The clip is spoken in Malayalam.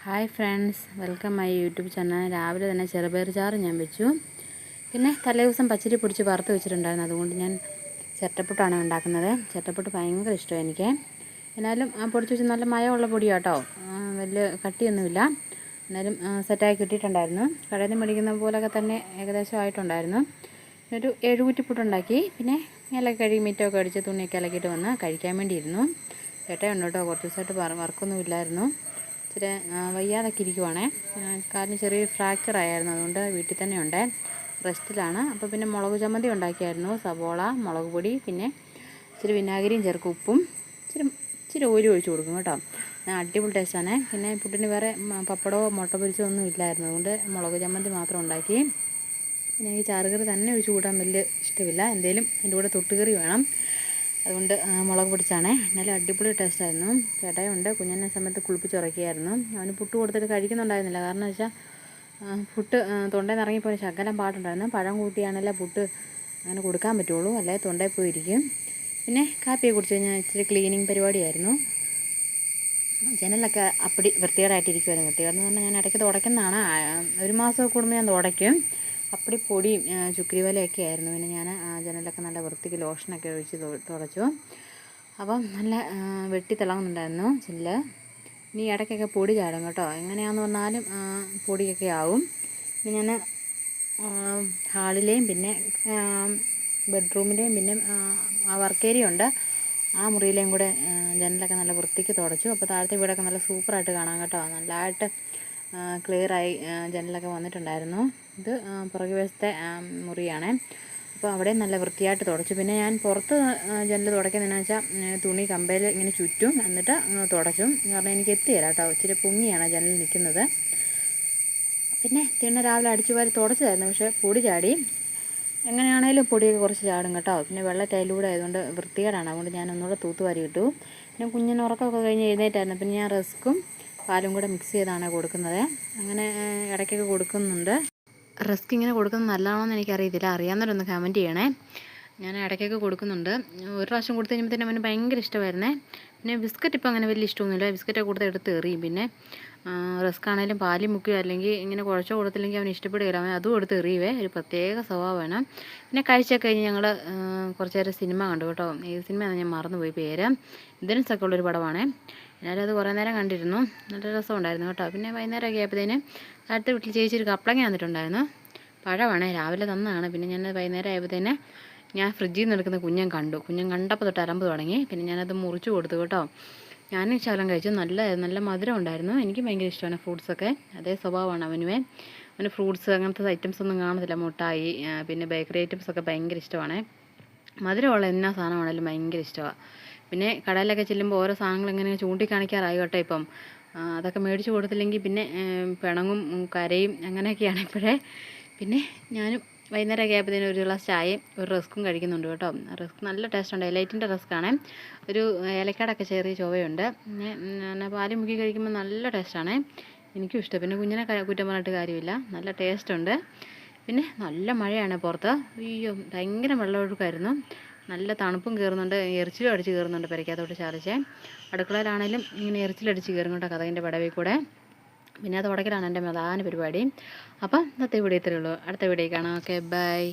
Hi friends, welcome my YouTube channel. രാവിലെ തന്നെ ചെറുപയർ ചാറ് ഞാൻ വെച്ചു. പിന്നെ തലേദിവസം പച്ചരി പൊടിച്ച് വറുത്ത് വെച്ചിട്ടുണ്ടായിരുന്നു. അതുകൊണ്ട് ഞാൻ ചിരട്ടപ്പുട്ടാണ് ഉണ്ടാക്കുന്നത്. ചിരട്ടപ്പുട്ട് ഭയങ്കര ഇഷ്ടമാണ് എനിക്ക്. എന്നാലും പൊടിച്ച് വെച്ച് നല്ല മയമുള്ള പൊടിയാണ് കേട്ടോ. വലിയ കട്ടിയൊന്നുമില്ല. എന്നാലും സെറ്റായി കിട്ടിയിട്ടുണ്ടായിരുന്നു. കടയിൽ നിന്ന് മേടിക്കുന്ന പോലെയൊക്കെ തന്നെ ഏകദേശം ആയിട്ടുണ്ടായിരുന്നു. ഒരു 7 കുറ്റിപ്പുട്ടുണ്ടാക്കി. പിന്നെ ഇലക്കെ കഴുകി മീറ്റൊക്കെ അടിച്ച് തുണിയൊക്കെ ഇലക്കിയിട്ട് വന്ന് കഴിക്കാൻ വേണ്ടിയിരുന്നു. ചേട്ടയുണ്ട് കേട്ടോ. കുറച്ച് ദിവസമായിട്ട് വർക്കൊന്നും ഇല്ലായിരുന്നു. ഇച്ചിരി വയ്യാതൊക്കെ ഇരിക്കുവാണേ. കാലിന് ചെറിയ ഫ്രാക്ചർ ആയിരുന്നു. അതുകൊണ്ട് വീട്ടിൽ തന്നെ ഉണ്ട്, റെസ്റ്റിലാണ്. അപ്പോൾ പിന്നെ മുളക് ചമ്മന്തി ഉണ്ടാക്കിയായിരുന്നു. സവോള, മുളക് പൊടി, പിന്നെ ഇച്ചിരി വിനാഗിരിയും ചേർക്കും, ഉപ്പും ഇച്ചിരി ഓയിൽ ഒഴിച്ച് കൊടുക്കും കേട്ടോ. അടിപൊളി ടേസ്റ്റാണ്. പിന്നെ പുട്ടിന് വേറെ പപ്പടമോ മുട്ട പൊരിച്ചോ ഒന്നും ഇല്ലായിരുന്നു. അതുകൊണ്ട് മുളക് ചമ്മന്തി മാത്രം ഉണ്ടാക്കി. പിന്നെ എനിക്ക് ചാറുകറി തന്നെ ഒഴിച്ച് കൂട്ടാൻ വലിയ ഇഷ്ടമില്ല. എന്തെങ്കിലും അതിൻ്റെ കൂടെ തൊട്ടുകറി വേണം. അതുകൊണ്ട് മുളക് പൊടിച്ചാണേ. എന്നാലും അടിപൊളി ടേസ്റ്റായിരുന്നു. ചേട്ടായുണ്ട്. കുഞ്ഞിനെ സമയത്ത് കുളിപ്പിച്ചുറക്കിയായിരുന്നു. അവന് പുട്ട് കൊടുത്തിട്ട് കഴിക്കുന്നുണ്ടായിരുന്നില്ല. കാരണം വെച്ചാൽ പുട്ട് തൊണ്ടയിൽ നിന്ന് ഇറങ്ങിപ്പോയി ശകലം പാടുണ്ടായിരുന്നു. പഴം കൂട്ടിയാണല്ലേ പുട്ട് അങ്ങനെ കൊടുക്കാൻ പറ്റുള്ളൂ, അല്ലെ തൊണ്ടയിൽ പോയിരിക്കും. പിന്നെ കാപ്പിയെ കുടിച്ച് കഴിഞ്ഞാൽ ഇച്ചിരി ക്ലീനിങ് പരിപാടിയായിരുന്നു. ജനലൊക്കെ അപ്പടി വൃത്തികേടായിട്ടിരിക്കുമായിരുന്നു. വൃത്തികേടെന്ന് പറഞ്ഞാൽ ഞാൻ ഇടയ്ക്ക് തുടയ്ക്കുന്നതാണ്. 1 മാസം കൂടുമ്പോൾ ഞാൻ തുടയ്ക്കും. അപ്പടി പൊടിയും ചുക്കിരി വലയൊക്കെ ആയിരുന്നു. പിന്നെ ഞാൻ ജനലൊക്കെ നല്ല വൃത്തിക്ക് ലോഷനൊക്കെ ഒഴിച്ച് തുടച്ചു. അപ്പം നല്ല വെട്ടി തിളങ്ങുന്നുണ്ടായിരുന്നു ചില്ല്. ഇനി ഇടയ്ക്കൊക്കെ പൊടി ചാടും കേട്ടോ. എങ്ങനെയാണെന്ന് പറഞ്ഞാലും പൊടിയൊക്കെ ആവും. പിന്നെ ഞാൻ ഹാളിലെയും പിന്നെ ബെഡ്റൂമിലെയും പിന്നെ വർക്ക് ഏരിയ ഉണ്ട്, ആ മുറിയിലേയും കൂടെ ജനലൊക്കെ നല്ല വൃത്തിക്ക് തുടച്ചു. അപ്പോൾ താഴത്തെ വീടൊക്കെ നല്ല സൂപ്പറായിട്ട് കാണാം കേട്ടോ. നല്ലതായിട്ട് ക്ലിയറായി ജനലൊക്കെ വന്നിട്ടുണ്ടായിരുന്നു. ഇത് പുറകു വശത്തെ മുറിയാണ്. അപ്പോൾ അവിടെ നല്ല വൃത്തിയായിട്ട് തുടച്ചു. പിന്നെ ഞാൻ പുറത്ത് ജനൽ തുടയ്ക്കുന്നതെന്ന് വെച്ചാൽ തുണി കമ്പയിൽ ഇങ്ങനെ ചുറ്റും എന്നിട്ട് തുടച്ചു. കാരണം എനിക്ക് എത്തിയില്ല കേട്ടോ. ഇച്ചിരി പൊങ്ങിയാണ് ജനൽ നിൽക്കുന്നത്. പിന്നെ രാവിലെ അടിച്ചു വാരി തുടച്ചതായിരുന്നു. പക്ഷേ പൊടി ചാടി. എങ്ങനെയാണേലും പൊടിയൊക്കെ കുറച്ച് ചാടും കേട്ടോ. പിന്നെ വെള്ള ടൈലൂടെ ആയതുകൊണ്ട് വൃത്തികേടാണ്. അതുകൊണ്ട് ഞാൻ ഒന്നുകൂടെ തൂത്തുവാരി ഇട്ടു. പിന്നെ കുഞ്ഞിന് ഉറക്കമൊക്കെ കഴിഞ്ഞ് എഴുന്നേറ്റായിരുന്നു. പിന്നെ ഞാൻ റസ്ക്കും പാലും കൂടെ മിക്സ് ചെയ്താണ് കൊടുക്കുന്നത്. അങ്ങനെ ഇടയ്ക്കൊക്കെ കൊടുക്കുന്നുണ്ട്. റസ്ക് ഇങ്ങനെ കൊടുക്കുന്നത് നല്ലതാണോയെന്ന് എനിക്കറിയത്തില്ല. അറിയാവുന്നവരൊന്ന് കമൻറ്റ് ചെയ്യണേ. ഞാൻ ഇടയ്ക്കൊക്കെ കൊടുക്കുന്നുണ്ട്. ഒരു പ്രാവശ്യം കൊടുത്തു കഴിയുമ്പോഴത്തേനും അവന് ഭയങ്കര ഇഷ്ടമായിരുന്നേ. പിന്നെ ബിസ്ക്കറ്റ് ഇപ്പോൾ അങ്ങനെ വലിയ ഇഷ്ടമൊന്നുമില്ല. ബിസ്ക്കറ്റൊക്കെ കൊടുത്ത് എടുത്ത് എറിയും. പിന്നെ റസ്ക് ആണെങ്കിലും പാലിൽ മുക്കുകയോ അല്ലെങ്കിൽ ഇങ്ങനെ കുഴച്ചോ കൊടുത്തില്ലെങ്കിൽ അവന് ഇഷ്ടപ്പെടുകയില്ല. അവൻ അതും എടുത്ത് എറിയുവേ. ഒരു പ്രത്യേക സ്വഭാവമാണ്. പിന്നെ കഴിച്ചൊക്കെ കഴിഞ്ഞ് ഞങ്ങൾ കുറച്ച് നേരം സിനിമ കണ്ടു കേട്ടോ. ഏത് സിനിമയാണ് ഞാൻ മറന്നുപോയി പേര്. ഇന്ദ്രൻസൊക്കെ ഉള്ളൊരു പടമാണേ. എന്നാലും അത് കുറേ നേരം കണ്ടിരുന്നു. നല്ല രസമുണ്ടായിരുന്നു കേട്ടോ. പിന്നെ വൈകുന്നേരമൊക്കെ ആയപ്പോഴത്തേന് അടുത്ത വീട്ടിൽ ചേച്ചി ഒരു കപ്പളങ്ങ വന്നിട്ടുണ്ടായിരുന്നു. പഴമാണ്, രാവിലെ തന്നതാണ്. പിന്നെ ഞാൻ വൈകുന്നേരം ആയപ്പോഴത്തേന് ഞാൻ ഫ്രിഡ്ജിൽ നിന്ന് എടുക്കുന്ന കുഞ്ഞൻ കണ്ടപ്പോൾ തൊട്ട് അരമ്പ് തുടങ്ങി. പിന്നെ ഞാനത് മുറിച്ച് കൊടുത്തു കേട്ടോ. ഞാനും ശകലം കഴിച്ചു. നല്ല മധുരം ഉണ്ടായിരുന്നു. എനിക്ക് ഭയങ്കര ഇഷ്ടമാണ് ഫ്രൂട്ട്സൊക്കെ. അതേ സ്വഭാവമാണ് അവനുവേ. അവന് ഫ്രൂട്ട്സ് അങ്ങനത്തെ ഐറ്റംസ് ഒന്നും കാണത്തില്ല. മുട്ടായി പിന്നെ ബേക്കറി ഐറ്റംസൊക്കെ ഭയങ്കര ഇഷ്ടമാണ്. മധുരമുള്ള എന്നാ സാധനമാണെങ്കിലും ഭയങ്കര ഇഷ്ടമാണ്. പിന്നെ കടയിലൊക്കെ ചെല്ലുമ്പോൾ ഓരോ സാധനങ്ങൾ ഇങ്ങനെ ചൂണ്ടിക്കാണിക്കാറായി കേട്ടോ ഇപ്പം. അതൊക്കെ മേടിച്ച് കൊടുത്തില്ലെങ്കിൽ പിന്നെ പിണങ്ങും, കരയും, അങ്ങനെയൊക്കെയാണ് ഇപ്പോഴേ. പിന്നെ ഞാനും വൈകുന്നേരമൊക്കെ ആയപ്പോഴത്തേനും ഒരു ഗ്ലാസ് ചായയും ഒരു റസ്ക്കും കഴിക്കുന്നുണ്ട് കേട്ടോ. റസ്ക് നല്ല ടേസ്റ്റുണ്ട്. എലൈറ്റിൻ്റെ റസ്ക്കാണ്. ഒരു ഏലക്കാടൊക്കെ ചെറിയ ചുവയുണ്ട്. പിന്നെ പാല് മുക്കി കഴിക്കുമ്പോൾ നല്ല ടേസ്റ്റാണ്. എനിക്കും ഇഷ്ടം. പിന്നെ കുഞ്ഞിനെ കുറ്റം പറഞ്ഞിട്ട് കാര്യമില്ല. നല്ല ടേസ്റ്റുണ്ട്. പിന്നെ നല്ല മഴയാണ് പുറത്ത്. അയ്യോ, ഭയങ്കര വെള്ളമൊഴുക്കായിരുന്നു. നല്ല തണുപ്പും കയറുന്നുണ്ട്. എറിച്ചിലും അടിച്ച് കയറുന്നുണ്ട് പെരയ്ക്കകത്തോട്ട് ചാലിച്ചേ. അടുക്കളയിലാണേലും ഇങ്ങനെ എറിച്ചിലടിച്ച് കയറും കേട്ടോ, കതകിൻ്റെ പടവിൽ കൂടെ. പിന്നെ അത് ഉടക്കലാണ് എൻ്റെ പ്രധാന പരിപാടി. അപ്പം ഇന്നത്തെ വീഡിയോ ഇത്രയേ ഉള്ളൂ. അടുത്ത വീഡിയോ കാണാം. Okay, by.